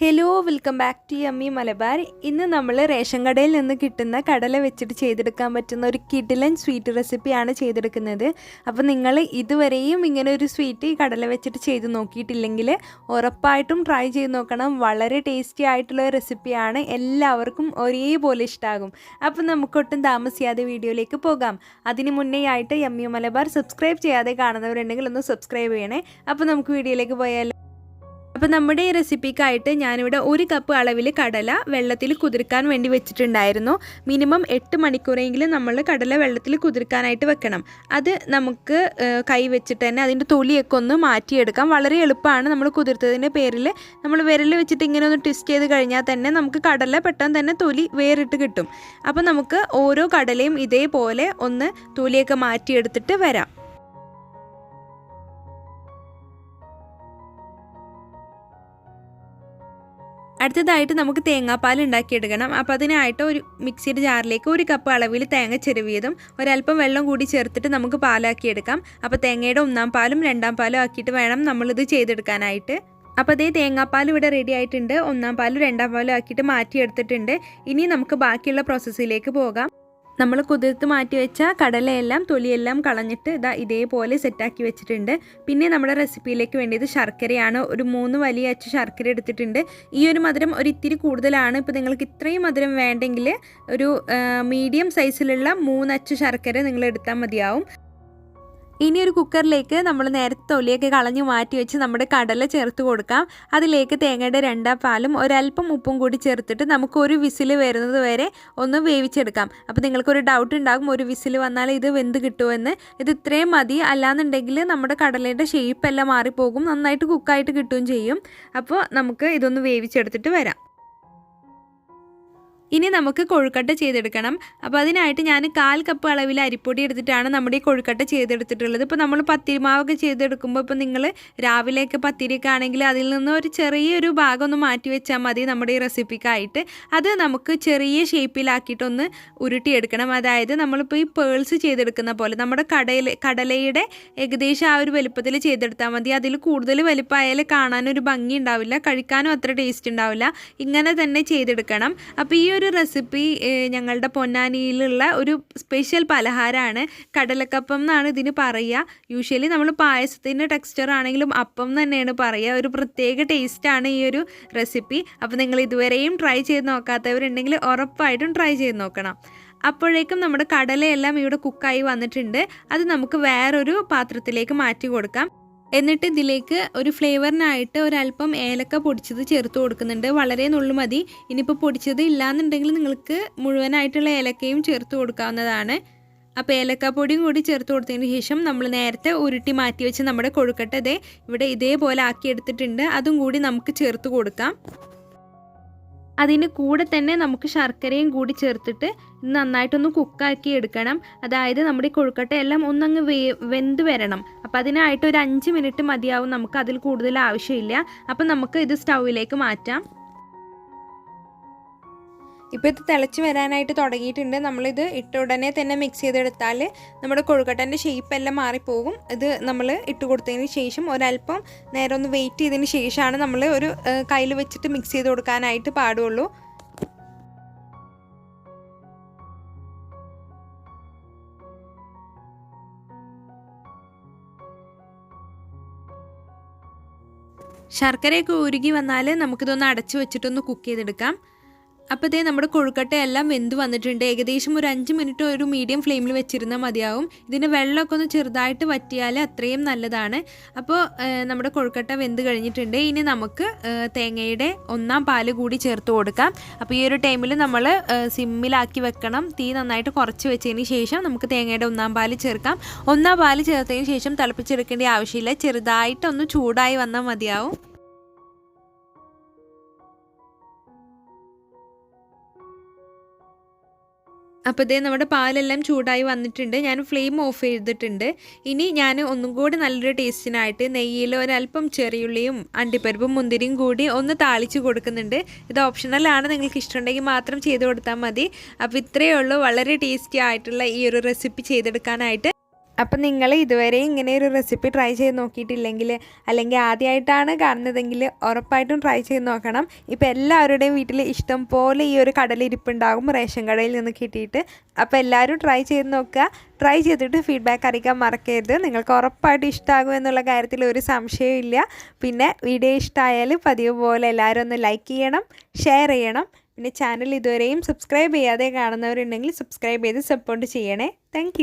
Hello welcome back to yummy Malabar. ഇന്ന് നമ്മൾ ration കടയിൽ നിന്ന് കിട്ടുന്ന കടല വെച്ചിട്ട് ചെയ്തെടുക്കാൻ പറ്റുന്ന ഒരു കിടിലൻ സ്വീറ്റ് റെസിപ്പിയാണ് ചെയ്തെടുക്കുന്നത്. അപ്പോൾ നിങ്ങൾ ഇതുവരെയും ഇങ്ങനെ ഒരു സ്വീറ്റ് കടല വെച്ചിട്ട് ചെയ്ത് നോക്കിയിട്ടില്ലെങ്കിൽ ഉറപ്പായിട്ടും ട്രൈ ചെയ്ത് നോക്കണം. വളരെ ടേസ്റ്റി ആയിട്ടുള്ള റെസിപ്പിയാണ്, എല്ലാവർക്കും ഒരേപോലെ ഇഷ്ടമാകും. അപ്പോൾ നമുക്കൊട്ടും താമസിയാതെ വീഡിയോയിലേക്ക് പോകാം. അതിന് മുന്നേ ആയിട്ട് യമ്മി മലബാർ സബ്സ്ക്രൈബ് ചെയ്യാതെ കാണുന്നവരുണ്ടെങ്കിൽ ഒന്ന് സബ്സ്ക്രൈബ് ചെയ്യണേ. അപ്പോൾ നമുക്ക് വീഡിയോയിലേക്ക് പോയാലോ. അപ്പോൾ നമ്മുടെ ഈ റെസിപ്പിക്കായിട്ട് ഞാനിവിടെ 1 കപ്പ് അളവിൽ കടല വെള്ളത്തിൽ കുതിർക്കാൻ വേണ്ടി വെച്ചിട്ടുണ്ടായിരുന്നു. മിനിമം 8 മണിക്കൂറെങ്കിലും നമ്മൾ കടല വെള്ളത്തിൽ കുതിർക്കാനായിട്ട് വെക്കണം. അത് നമുക്ക് കൈ വെച്ചിട്ട് തന്നെ അതിൻ്റെ തൊലിയൊക്കെ ഒന്ന് മാറ്റിയെടുക്കാം. വളരെ എളുപ്പമാണ്. നമ്മൾ കുതിർത്തതിൻ്റെ പേരിൽ നമ്മൾ വിരൽ വെച്ചിട്ട് ഇങ്ങനെ ഒന്ന് ട്വിസ്റ്റ് ചെയ്ത് കഴിഞ്ഞാൽ തന്നെ നമുക്ക് കടല പെട്ടെന്ന് തന്നെ തൊലി വേറിട്ട് കിട്ടും. അപ്പോൾ നമുക്ക് ഓരോ കടലയും ഇതേപോലെ ഒന്ന് തൊലിയൊക്കെ മാറ്റിയെടുത്തിട്ട് വരാം. അടുത്തതായിട്ട് നമുക്ക് തേങ്ങാപ്പാൽ ഉണ്ടാക്കിയെടുക്കണം. അപ്പോൾ അതിനായിട്ട് ഒരു മിക്സിയുടെ ജാറിലേക്ക് 1 കപ്പ് അളവിൽ തേങ്ങ ചിരവിയതും ഒരല്പം വെള്ളം കൂടി ചേർത്തിട്ട് നമുക്ക് പാലാക്കിയെടുക്കാം. അപ്പോൾ തേങ്ങയുടെ 1-ാം പാലും 2-ാം പാലും ആക്കിയിട്ട് വേണം നമ്മളിത് ചെയ്തെടുക്കാനായിട്ട്. അപ്പോൾ അതേ തേങ്ങാപ്പാൽ ഇവിടെ റെഡി ആയിട്ടുണ്ട്. 1-ാം പാലും 2-ാം പാലും ആക്കിയിട്ട് മാറ്റിയെടുത്തിട്ടുണ്ട്. ഇനി നമുക്ക് ബാക്കിയുള്ള പ്രോസസ്സിലേക്ക് പോകാം. നമ്മൾ കുതിർത്ത് മാറ്റി വെച്ച കടലയെല്ലാം തൊലിയെല്ലാം കളഞ്ഞിട്ട് ഇതേപോലെ സെറ്റാക്കി വെച്ചിട്ടുണ്ട്. പിന്നെ നമ്മുടെ റെസിപ്പിയിലേക്ക് വേണ്ടിയത് ശർക്കരയാണ്. ഒരു 3 വലിയ അച്ച് ശർക്കര എടുത്തിട്ടുണ്ട്. ഈ ഒരു മധുരം ഒരു ഇത്തിരി കൂടുതലാണ്. ഇപ്പോൾ നിങ്ങൾക്ക് ഇത്രയും മധുരം വേണ്ടെങ്കിൽ ഒരു മീഡിയം സൈസിലുള്ള 3 അച്ച് ശർക്കര നിങ്ങൾ എടുത്താൽ മതിയാവും. ഇനി ഒരു കുക്കറിലേക്ക് നമ്മൾ നേരത്തെ തൊലിയൊക്കെ കളഞ്ഞ് മാറ്റി വെച്ച് നമ്മുടെ കടല ചേർത്ത് കൊടുക്കാം. അതിലേക്ക് തേങ്ങയുടെ 2-ാം പാലും ഒരല്പം ഉപ്പും കൂടി ചേർത്തിട്ട് നമുക്ക് ഒരു വിസിൽ വരുന്നത് വരെ ഒന്ന് വേവിച്ചെടുക്കാം. അപ്പോൾ നിങ്ങൾക്കൊരു ഡൗട്ട് ഉണ്ടാകും, ഒരു വിസിൽ വന്നാൽ ഇത് വെന്ത് കിട്ടുമെന്ന്. ഇത് ഇത്രയും മതി. അല്ലാന്നുണ്ടെങ്കിൽ നമ്മുടെ കടലയുടെ ഷേപ്പെല്ലാം മാറിപ്പോകും, നന്നായിട്ട് കുക്കായിട്ട് കിട്ടുകയും ചെയ്യും. അപ്പോൾ നമുക്ക് ഇതൊന്ന് വേവിച്ചെടുത്തിട്ട് വരാം. ഇനി നമുക്ക് കൊഴുക്കട്ട ചെയ്തെടുക്കണം. അപ്പോൾ അതിനായിട്ട് ഞാൻ 1/4 കപ്പ് അളവിൽ അരിപ്പൊടി എടുത്തിട്ടാണ് നമ്മുടെ ഈ കൊഴുക്കട്ട ചെയ്തെടുത്തിട്ടുള്ളത്. ഇപ്പോൾ നമ്മൾ പത്തിരി മാവൊക്കെ ചെയ്തെടുക്കുമ്പോൾ ഇപ്പോൾ നിങ്ങൾ രാവിലെയൊക്കെ പത്തിരിയൊക്കെ ആണെങ്കിൽ അതിൽ നിന്ന് ഒരു ചെറിയൊരു ഭാഗം ഒന്ന് മാറ്റി വെച്ചാൽ മതി നമ്മുടെ ഈ റെസിപ്പിക്കായിട്ട്. അത് നമുക്ക് ചെറിയ ഷേപ്പിലാക്കിയിട്ടൊന്ന് ഉരുട്ടിയെടുക്കണം. അതായത് നമ്മളിപ്പോൾ ഈ പേൾസ് ചെയ്തെടുക്കുന്ന പോലെ നമ്മുടെ കടലയുടെ ഏകദേശം ആ ഒരു വലുപ്പത്തിൽ ചെയ്തെടുത്താൽ മതി. അതിൽ കൂടുതൽ വലുപ്പമായാൽ കാണാനൊരു ഭംഗി ഉണ്ടാവില്ല, കഴിക്കാനും അത്ര ടേസ്റ്റ് ഉണ്ടാവില്ല. ഇങ്ങനെ തന്നെ ചെയ്തെടുക്കണം. അപ്പോൾ ഈ ഒരു റെസിപ്പി ഞങ്ങളുടെ പൊന്നാനിയിലുള്ള ഒരു സ്പെഷ്യൽ പലഹാരമാണ്. കടലക്കപ്പം എന്നാണ് ഇതിന് പറയുക. യൂഷ്വലി നമ്മൾ പായസത്തിൻ്റെ ടെക്സ്ചർ ആണെങ്കിലും അപ്പം തന്നെയാണ് പറയുക. ഒരു പ്രത്യേക ടേസ്റ്റാണ് ഈ ഒരു റെസിപ്പി. അപ്പോൾ നിങ്ങൾ ഇതുവരെയും ട്രൈ ചെയ്ത് നോക്കാത്തവരുണ്ടെങ്കിൽ ഉറപ്പായിട്ടും ട്രൈ ചെയ്ത് നോക്കണം. അപ്പോഴേക്കും നമ്മുടെ കടലയെല്ലാം ഇവിടെ കുക്കായി വന്നിട്ടുണ്ട്. അത് നമുക്ക് വേറൊരു പാത്രത്തിലേക്ക് മാറ്റി കൊടുക്കാം. എന്നിട്ട് ഇതിലേക്ക് ഒരു ഫ്ലേവറിനായിട്ട് ഒരല്പം ഏലക്ക പൊടിച്ചത് ചേർത്ത് കൊടുക്കുന്നുണ്ട്. വളരെ നുള്ളു മതി. ഇനിയിപ്പോൾ പൊടിച്ചത് ഇല്ലയെന്നുണ്ടെങ്കിൽ നിങ്ങൾക്ക് മുഴുവനായിട്ടുള്ള ഏലക്കയും ചേർത്ത് കൊടുക്കാവുന്നതാണ്. അപ്പോൾ ഏലക്കാപ്പൊടിയും കൂടി ചേർത്ത് കൊടുത്തതിന് ശേഷം നമ്മൾ നേരത്തെ ഉരുട്ടി മാറ്റി വെച്ച് നമ്മുടെ കൊഴുക്കട്ട ഇവിടെ ഇതേപോലെ ആക്കിയെടുത്തിട്ടുണ്ട്. അതും കൂടി നമുക്ക് ചേർത്ത് കൊടുക്കാം. അതിന് കൂടെ തന്നെ നമുക്ക് ശർക്കരയും കൂടി ചേർത്തിട്ട് നന്നായിട്ടൊന്ന് കുക്കാക്കി എടുക്കണം. അതായത് നമ്മുടെ കൊഴുക്കട്ടയെല്ലാം ഒന്നങ്ങ് വെന്ത് വരണം. അപ്പോൾ അതിനായിട്ട് ഒരു 5 മിനിറ്റ് മതിയാവും. നമുക്ക് അതിൽ കൂടുതൽ ആവശ്യമില്ല. അപ്പോൾ നമുക്ക് ഇത് സ്റ്റൗവിലേക്ക് മാറ്റാം. ഇപ്പോൾ ഇത് തിളച്ച് വരാനായിട്ട് തുടങ്ങിയിട്ടുണ്ട്. നമ്മളിത് ഇട്ട ഉടനെ തന്നെ മിക്സ് ചെയ്തെടുത്താൽ നമ്മുടെ കൊഴുക്കട്ടൻ്റെ ഷേപ്പെല്ലാം മാറിപ്പോകും. ഇത് നമ്മൾ ഇട്ട് കൊടുത്തതിന് ശേഷം ഒരല്പം നേരം ഒന്ന് വെയിറ്റ് ചെയ്തതിന് ശേഷമാണ് നമ്മൾ ഒരു കയ്യിൽ വെച്ചിട്ട് മിക്സ് ചെയ്ത് കൊടുക്കാനായിട്ട് പാടുള്ളൂ. ശർക്കരയൊക്കെ ഉരുകി വന്നാൽ നമുക്കിതൊന്ന് അടച്ചു വെച്ചിട്ടൊന്ന് കുക്ക് ചെയ്തെടുക്കാം. അപ്പോൾ നമ്മുടെ കൊഴുക്കട്ടയെല്ലാം വെന്ത് വന്നിട്ടുണ്ട്. ഏകദേശം ഒരു 5 മിനിറ്റ് ഒരു മീഡിയം ഫ്ലെയിമിൽ വെച്ചിരുന്നാൽ മതിയാവും. ഇതിന് വെള്ളമൊക്കെ ഒന്ന് ചെറുതായിട്ട് വറ്റിയാൽ അത്രയും നല്ലതാണ്. അപ്പോൾ നമ്മുടെ കൊഴുക്കട്ട വെന്ത് കഴിഞ്ഞിട്ടുണ്ട്. ഇനി നമുക്ക് തേങ്ങയുടെ 1-ാം പാല് കൂടി ചേർത്ത് കൊടുക്കാം. അപ്പോൾ ഈ ഒരു ടൈമിൽ നമ്മൾ സിമ്മിലാക്കി വെക്കണം. തീ നന്നായിട്ട് കുറച്ച് വെച്ചതിന് ശേഷം നമുക്ക് തേങ്ങയുടെ 1-ാം പാല് ചേർക്കാം. 1-ാം പാല് ചേർത്തതിന് ശേഷം തിളപ്പിച്ചെടുക്കേണ്ട ആവശ്യമില്ല. ചെറുതായിട്ടൊന്ന് ചൂടായി വന്നാൽ മതിയാവും. അപ്പോൾ നമ്മുടെ പാലെല്ലാം ചൂടായി വന്നിട്ടുണ്ട്. ഞാൻ ഫ്ലെയിം ഓഫ് ചെയ്തിട്ടുണ്ട്. ഇനി ഞാൻ ഒന്നും കൂടി നല്ലൊരു ടേസ്റ്റിനായിട്ട് നെയ്യിൽ ഒരല്പം ചെറിയുള്ളിയും അണ്ടിപ്പരിപ്പും മുന്തിരിയും കൂടി ഒന്ന് താളിച്ച് കൊടുക്കുന്നുണ്ട്. ഇത് ഓപ്ഷണലാണ്, നിങ്ങൾക്ക് ഇഷ്ടമുണ്ടെങ്കിൽ മാത്രം ചെയ്ത് കൊടുത്താൽ മതി. അപ്പോൾ ഇത്രയേ ഉള്ളൂ വളരെ ടേസ്റ്റി ആയിട്ടുള്ള ഈ ഒരു റെസിപ്പി ചെയ്തെടുക്കാനായിട്ട്. അപ്പം നിങ്ങൾ ഇതുവരെ ഇങ്ങനെ ഒരു റെസിപ്പി ട്രൈ ചെയ്ത് നോക്കിയിട്ടില്ലെങ്കിൽ അല്ലെങ്കിൽ ആദ്യമായിട്ടാണ് കാണുന്നതെങ്കിൽ ഉറപ്പായിട്ടും ട്രൈ ചെയ്ത് നോക്കണം. ഇപ്പോൾ എല്ലാവരുടെയും വീട്ടിൽ ഇഷ്ടം പോലെ ഈ ഒരു കടലിരിപ്പുണ്ടാകും റേഷൻ കടയിൽ നിന്ന് കിട്ടിയിട്ട്. അപ്പോൾ എല്ലാവരും ട്രൈ ചെയ്ത് നോക്കുക. ട്രൈ ചെയ്തിട്ട് ഫീഡ്ബാക്ക് അറിയിക്കാൻ മറക്കരുത്. നിങ്ങൾക്ക് ഉറപ്പായിട്ടും ഇഷ്ടമാകും എന്നുള്ള കാര്യത്തിൽ ഒരു സംശയമില്ല. പിന്നെ വീഡിയോ ഇഷ്ടമായാൽ പതിവ് പോലെ എല്ലാവരും ഒന്ന് ലൈക്ക് ചെയ്യണം, ഷെയർ ചെയ്യണം. പിന്നെ ചാനൽ ഇതുവരെയും സബ്സ്ക്രൈബ് ചെയ്യാതെ കാണുന്നവരുണ്ടെങ്കിൽ സബ്സ്ക്രൈബ് ചെയ്ത് സപ്പോർട്ട് ചെയ്യണേ. താങ്ക്